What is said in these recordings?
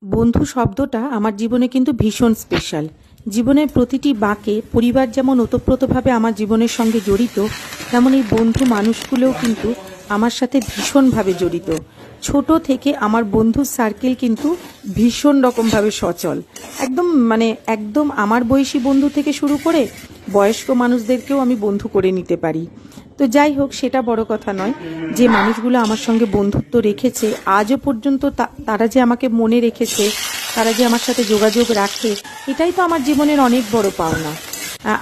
বন্ধু শব্দটা আমার জীবনে কিন্তু ভীষণ স্পেশাল। জীবনের প্রতিটি বাঁকে পরিবার যেমন ওতপ্রোতভাবে আমার জীবনের সঙ্গে জড়িত, তেমন এই বন্ধু মানুষগুলোও কিন্তু আমার সাথে ভীষণভাবে জড়িত। ছোট থেকে আমার বন্ধুর সার্কেল কিন্তু ভীষণ রকমভাবে সচল। একদম আমার বয়সী বন্ধু থেকে শুরু করে বয়স্ক মানুষদেরকেও আমি বন্ধু করে নিতে পারি। তো যাই হোক, সেটা বড় কথা নয়। যে মানুষগুলো আমার সঙ্গে বন্ধুত্ব রেখেছে আজও পর্যন্ত, তারা যে আমাকে মনে রেখেছে, তারা যে আমার সাথে যোগাযোগ রাখে, এটাই তো আমার জীবনের অনেক বড় পাওনা।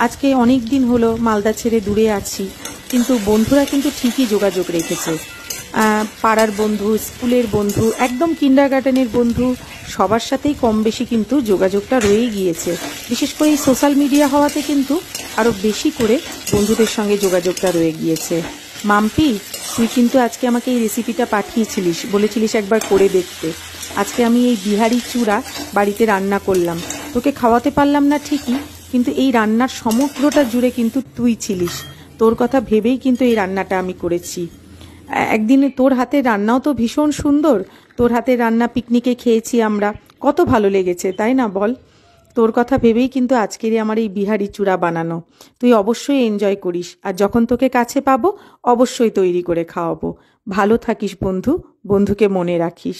আজকে অনেক দিন হলো মালদা ছেড়ে দূরে আছি, কিন্তু বন্ধুরা কিন্তু ঠিকই যোগাযোগ রেখেছে। পাড়ার বন্ধু, স্কুলের বন্ধু, একদম কিন্ডারগার্টেনের বন্ধু, সবার সাথেই কম বেশি কিন্তু যোগাযোগটা রয়েই গিয়েছে। বিশেষ করে এই সোশ্যাল মিডিয়া হওয়াতে কিন্তু আরও বেশি করে বন্ধুদের সঙ্গে যোগাযোগটা রয়ে গিয়েছে। মাম্পি, তুই কিন্তু আজকে আমাকে এই রেসিপিটা পাঠিয়েছিলিস, বলেছিলিস একবার করে দেখতে। আজকে আমি এই বিহারি চূড়া বাড়িতে রান্না করলাম। তোকে খাওয়াতে পারলাম না ঠিকই, কিন্তু এই রান্নার সমগ্রটা জুড়ে কিন্তু তুই ছিলিস। তোর কথা ভেবেই কিন্তু এই রান্নাটা আমি করেছি। একদিন তোর হাতের রান্নাও তো ভীষণ সুন্দর। তোর হাতের রান্না পিকনিকে খেয়েছি আমরা, কত ভালো লেগেছে, তাই না বল? তোর কথা ভেবেই কিন্তু আজকেরই আমার এই বিহারি চূড়া বানানো। তুই অবশ্যই এনজয় করিস, আর যখন তোকে কাছে পাবো অবশ্যই তৈরি করে খাওয়াবো। ভালো থাকিস বন্ধু, বন্ধুকে মনে রাখিস।